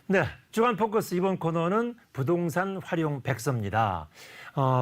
네, 주간 포커스 이번 코너는 부동산 활용 백서입니다.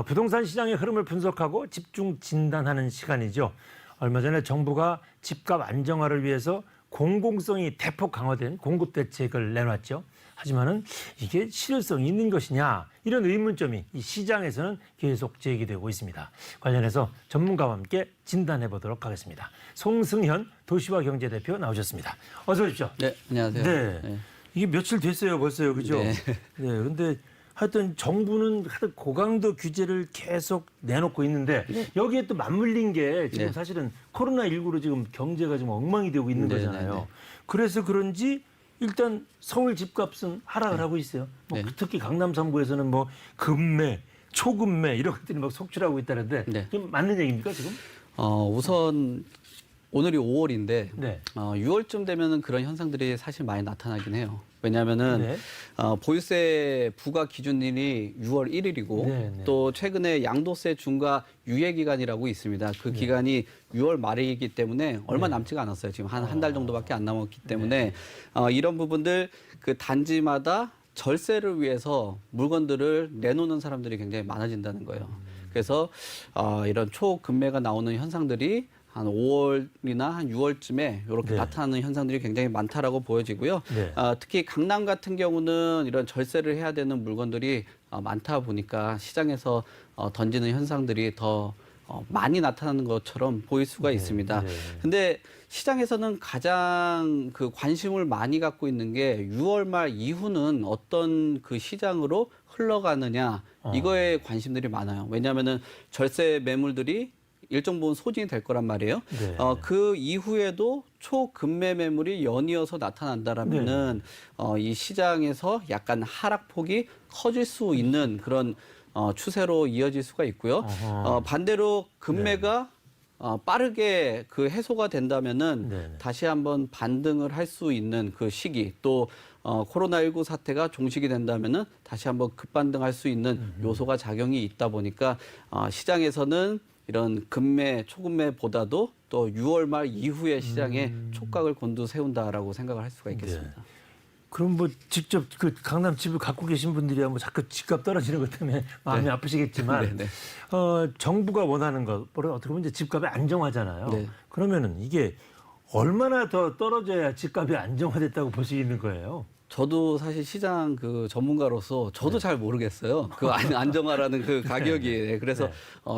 부동산 시장의 흐름을 분석하고 집중 진단하는 시간이죠. 얼마 전에 정부가 집값 안정화를 위해서 공공성이 대폭 강화된 공급 대책을 내놨죠. 하지만은 이게 실효성이 있는 것이냐 이런 의문점이 이 시장에서는 계속 제기되고 있습니다. 관련해서 전문가와 함께 진단해 보도록 하겠습니다. 송승현 도시와 경제 대표 나오셨습니다. 어서 오십시오. 네, 안녕하세요. 네. 네. 이게 며칠 됐어요, 벌써요, 그죠? 네. 네. 근데 하여튼 정부는 하여튼 고강도 규제를 계속 내놓고 있는데 여기에 또 맞물린 게 지금 네. 사실은 코로나19로 지금 경제가 지금 엉망이 되고 있는 네, 거잖아요. 네, 네. 그래서 그런지 일단 서울 집값은 하락을 하고 있어요. 뭐 네. 특히 강남 3구에서는 뭐 급매, 초급매 이런 것들이 막 속출하고 있다는데 네. 지금 맞는 얘기입니까, 지금? 우선 오늘이 5월인데 네. 6월쯤 되면은 그런 현상들이 사실 많이 나타나긴 해요. 왜냐하면은 네. 보유세 부과 기준일이 6월 1일이고 네, 네. 또 최근에 양도세 중과 유예 기간이라고 있습니다. 그 기간이 6월 말이기 때문에 얼마 남지가 않았어요. 지금 한 달 정도밖에 안 남았기 때문에 이런 부분들 그 단지마다 절세를 위해서 물건들을 내놓는 사람들이 굉장히 많아진다는 거예요. 그래서 이런 초급매가 나오는 현상들이 한 5월이나 한 6월쯤에 이렇게 네. 나타나는 현상들이 굉장히 많다라고 보여지고요. 네. 특히 강남 같은 경우는 이런 절세를 해야 되는 물건들이 많다 보니까 시장에서 던지는 현상들이 더 많이 나타나는 것처럼 보일 수가 있습니다. 네. 근데 시장에서는 가장 그 관심을 많이 갖고 있는 게 6월 말 이후는 어떤 그 시장으로 흘러가느냐 이거에 관심들이 많아요. 왜냐하면은 절세 매물들이 일정 부분 소진이 될 거란 말이에요. 네. 그 이후에도 초급매 매물이 연이어서 나타난다라면은 이 시장에서 약간 하락폭이 커질 수 있는 그런 추세로 이어질 수가 있고요. 어허. 반대로 급매가 빠르게 그 해소가 된다면은 네. 다시 한번 반등을 할 수 있는 그 시기 또 코로나19 사태가 종식이 된다면은 다시 한번 급반등할 수 있는 요소가 작용이 있다 보니까 시장에서는 이런 급매, 초급매보다도 또 6월 말 이후에 시장에 촉각을 곤두세운다라고 생각을 할 수가 있겠습니다. 그럼 뭐 직접 그 강남 집을 갖고 계신 분들이야 뭐 자꾸 집값 떨어지는 것 때문에 마음이 아프시겠지만 네, 네. 정부가 원하는 것, 어떻게 보면 이제 집값이 안정화잖아요. 네. 그러면은 이게 얼마나 더 떨어져야 집값이 안정화됐다고 볼 수 있는 거예요? 저도 사실 시장 그 전문가로서 저도 잘 모르겠어요. 그 안정화라는 그 가격이. 네, 그래서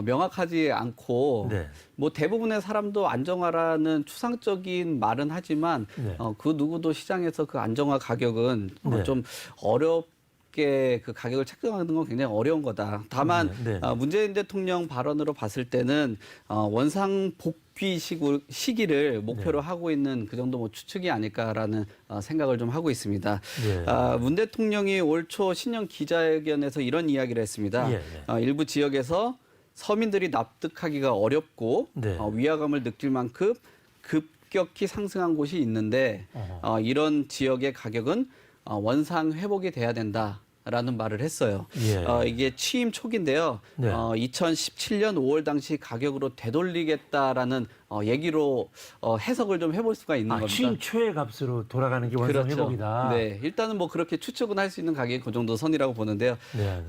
명확하지 않고 네. 뭐 대부분의 사람도 안정화라는 추상적인 말은 하지만 네. 그 누구도 시장에서 그 안정화 가격은 네. 좀 어렵게 그 가격을 책정하는 건 굉장히 어려운 거다. 다만 네. 문재인 대통령 발언으로 봤을 때는 원상 복귀 시기를 목표로 하고 있는 그 정도 뭐 추측이 아닐까라는 생각을 좀 하고 있습니다. 네. 문 대통령이 올 초 신년 기자회견에서 이런 이야기를 했습니다. 예, 일부 지역에서 서민들이 납득하기가 어렵고 네. 위화감을 느낄 만큼 급격히 상승한 곳이 있는데 이런 지역의 가격은 원상 회복이 돼야 된다라는 말을 했어요. 예. 이게 취임 초기인데요. 네. 2017년 5월 당시 가격으로 되돌리겠다라는 얘기로 해석을 좀 해볼 수가 있는 겁니다. 취임 초의 값으로 돌아가는 게 원상 회복이다. 네, 일단은 뭐 그렇게 추측은 할 수 있는 가격이 그 정도 선이라고 보는데요. 네.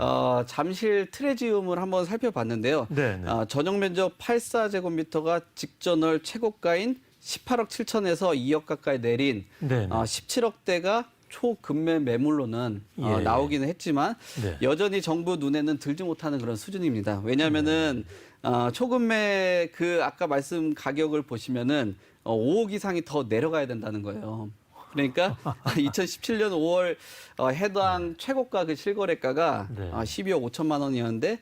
잠실 트레지움을 한번 살펴봤는데요. 네, 네. 전용 면적 84제곱미터가 직전월 최고가인 18억 7천에서 2억 가까이 내린 네, 네. 17억대가 초급매 매물로는 예, 나오기는 했지만 네. 여전히 정부 눈에는 들지 못하는 그런 수준입니다. 왜냐하면은 초급매 그 아까 말씀 가격을 보시면은 5억 이상이 더 내려가야 된다는 거예요. 그러니까 2017년 5월 해당 최고가 그 실거래가가 네. 12억 5천만 원이었는데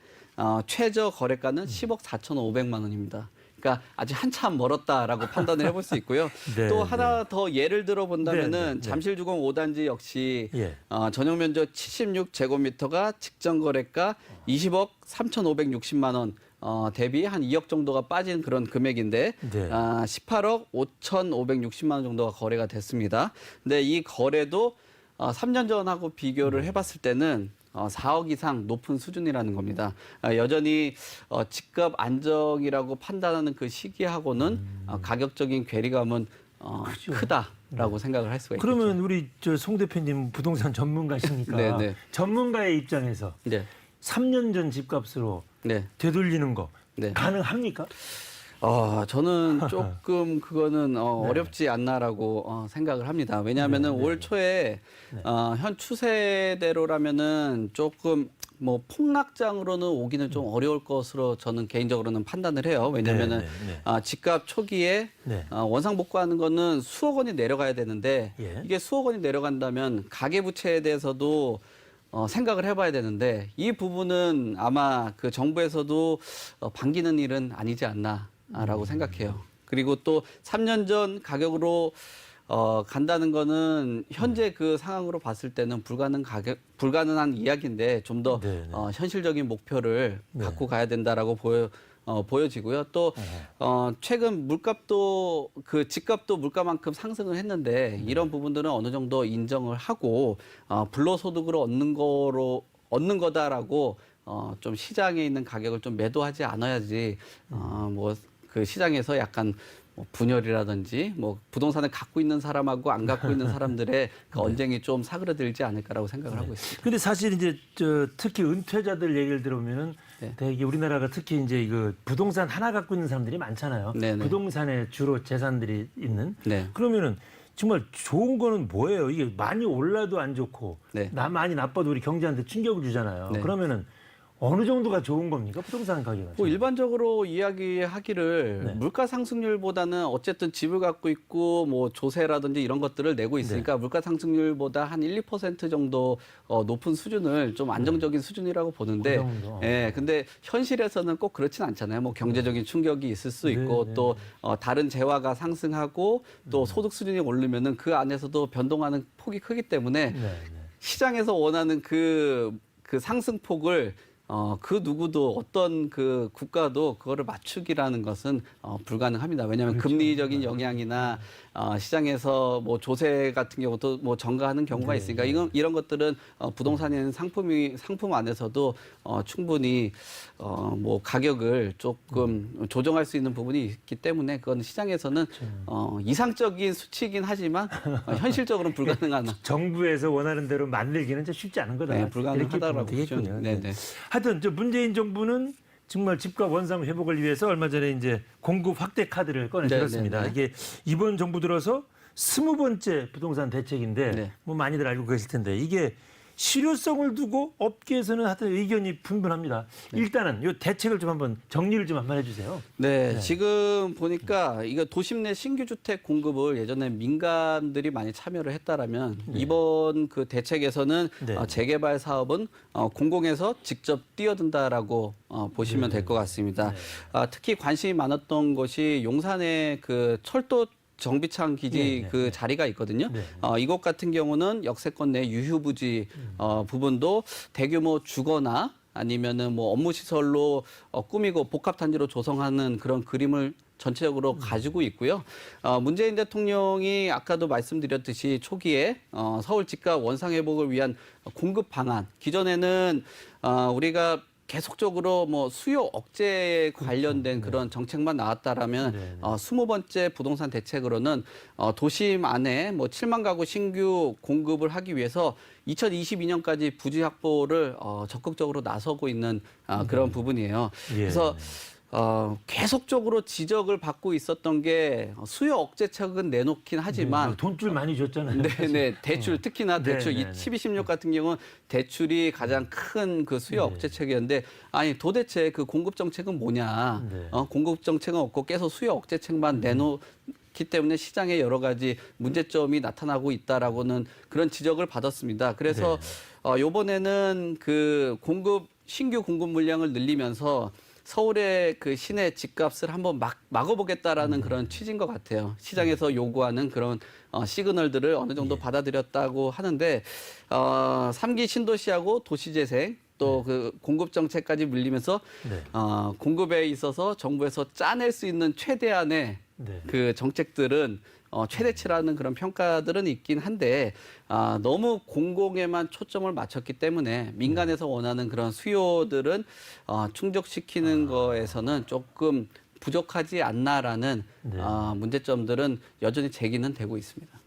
최저 거래가는 10억 4,500만 원입니다. 그러니까 아직 한참 멀었다라고 판단을 해볼 수 있고요. 네, 또 하나 더 예를 들어 본다면은 네, 네. 잠실주공 5단지 역시 예. 전용 면적 76제곱미터가 직전 거래가 20억 3,560만 원 대비 한 2억 정도가 빠진 그런 금액인데 네. 18억 5,560만 원 정도가 거래가 됐습니다. 근데 이 거래도 3년 전하고 비교를 해봤을 때는 4억 이상 높은 수준이라는 겁니다. 여전히 집값 안정이라고 판단하는 그 시기하고는 가격적인 괴리감은 그죠. 크다라고 생각을 할 수가 있겠죠. 그러면 우리 저 송 대표님 부동산 전문가시니까 네, 네. 전문가의 입장에서 네. 3년 전 집값으로 네. 되돌리는 거 네. 가능합니까? 저는 조금 그거는 어렵지 않나라고 생각을 합니다. 왜냐하면은 네, 네, 올 초에 현 추세대로라면은 조금 뭐 폭락장으로는 오기는 좀 어려울 것으로 저는 개인적으로는 판단을 해요. 왜냐하면은 네, 네. 집값 초기에 네. 원상 복구하는 거는 수억 원이 내려가야 되는데 예. 이게 수억 원이 내려간다면 가계부채에 대해서도 생각을 해봐야 되는데 이 부분은 아마 그 정부에서도 반기는 일은 아니지 않나라고 생각해요. 그리고 또 3년 전 가격으로 간다는 거는 현재 그 상황으로 봤을 때는 불가능한 이야기인데 좀 더 네, 네. 현실적인 목표를 네. 갖고 가야 된다라고 보여지고요. 또 최근 물값도 그 집값도 물가만큼 상승을 했는데 이런 부분들은 어느 정도 인정을 하고 불로소득으로 얻는 거다라고 좀 시장에 있는 가격을 좀 매도하지 않아야지 뭐 그 시장에서 약간 뭐 분열이라든지 뭐 부동산을 갖고 있는 사람하고 안 갖고 있는 사람들의 그 언쟁이 좀 사그라들지 않을까라고 생각을 하고 있습니다. 근데 사실 이제 특히 은퇴자들 얘기를 들어보면은 네. 되게 우리나라가 특히 이제 이거 부동산 하나 갖고 있는 사람들이 많잖아요. 네네. 부동산에 주로 재산들이 있는. 네. 그러면은 정말 좋은 거는 뭐예요? 이게 많이 올라도 안 좋고 네. 많이 나빠도 우리 경제한테 충격을 주잖아요. 네. 그러면은 어느 정도가 좋은 겁니까? 부동산 가격은? 뭐 일반적으로 이야기하기를 네. 물가 상승률보다는 어쨌든 집을 갖고 있고 뭐 조세라든지 이런 것들을 내고 있으니까 물가 상승률보다 한 1, 2% 정도 높은 수준을 좀 안정적인 수준이라고 보는데 그 정도. 근데 현실에서는 꼭 그렇진 않잖아요. 뭐 경제적인 충격이 있을 수 있고 네, 네. 또 다른 재화가 상승하고 또 소득 수준이 오르면은 그 안에서도 변동하는 폭이 크기 때문에 네, 네. 시장에서 원하는 그 상승폭을 그 누구도 어떤 그 국가도 그거를 맞추기라는 것은 불가능합니다. 왜냐하면 그렇죠. 금리적인 영향이나 시장에서 뭐 조세 같은 경우도 뭐 증가하는 경우가 네, 있으니까 네. 이런 것들은 부동산에는 상품 안에서도 충분히 뭐 가격을 조금 조정할 수 있는 부분이 있기 때문에 그건 시장에서는 그렇죠. 이상적인 수치이긴 하지만 현실적으로는 불가능한 정부에서 원하는 대로 만들기는 좀 쉽지 않은 거다. 네, 불가능하다라고 이렇게 보면 되겠군요. 보죠. 네네. 하여튼 저 문재인 정부는 정말 집값 원상 회복을 위해서 얼마 전에 이제 공급 확대 카드를 꺼내 들었습니다. 네, 네, 네. 이게 이번 정부 들어서 20번째 부동산 대책인데 네. 뭐 많이들 알고 계실 텐데 이게 실효성을 두고 업계에서는 하여튼 의견이 분분합니다. 일단은 이 대책을 좀 한번 정리를 좀 한번 해주세요. 네, 지금 보니까 이거 도심 내 신규 주택 공급을 예전에 민간들이 많이 참여를 했다라면 이번 그 대책에서는 네. 재개발 사업은 공공에서 직접 뛰어든다라고 보시면 될 것 같습니다. 특히 관심이 많았던 것이 용산의 그 철도 정비창 기지 네, 네, 그 자리가 있거든요. 네. 이곳 같은 경우는 역세권 내 유휴부지 부분도 대규모 주거나 아니면은 뭐 업무 시설로 꾸미고 복합 단지로 조성하는 그런 그림을 전체적으로 가지고 있고요. 문재인 대통령이 아까도 말씀드렸듯이 초기에 서울 집값 원상 회복을 위한 공급 방안 기존에는 우리가 계속적으로 뭐 수요 억제에 관련된 그런 정책만 나왔다라면 네, 네. 20번째 부동산 대책으로는 도심 안에 뭐 7만 가구 신규 공급을 하기 위해서 2022년까지 부지 확보를 적극적으로 나서고 있는 그런 부분이에요. 예. 그래서 계속적으로 지적을 받고 있었던 게 수요 억제책은 내놓긴 하지만 돈줄 많이 줬잖아요. 네네 대출 특히나 네, 대출 네, 네. 12, 16 같은 경우는 대출이 가장 큰 그 수요 억제책이었는데 아니 도대체 그 공급 정책은 뭐냐? 네. 공급 정책은 없고 계속 수요 억제책만 내놓기 때문에 시장에 여러 가지 문제점이 나타나고 있다라고는 그런 지적을 받았습니다. 그래서 이번에는 그 신규 공급 물량을 늘리면서 서울의 그 시내 집값을 한번 막아보겠다라는 그런 취지인 것 같아요. 시장에서 요구하는 그런 시그널들을 어느 정도 받아들였다고 하는데 3기 신도시하고 도시재생 또 그 공급 정책까지 물리면서 네. 공급에 있어서 정부에서 짜낼 수 있는 최대한의 네. 그 정책들은 최대치라는 그런 평가들은 있긴 한데 너무 공공에만 초점을 맞췄기 때문에 민간에서 원하는 그런 수요들은 충족시키는 거에서는 조금 부족하지 않나라는 네. 문제점들은 여전히 제기는 되고 있습니다.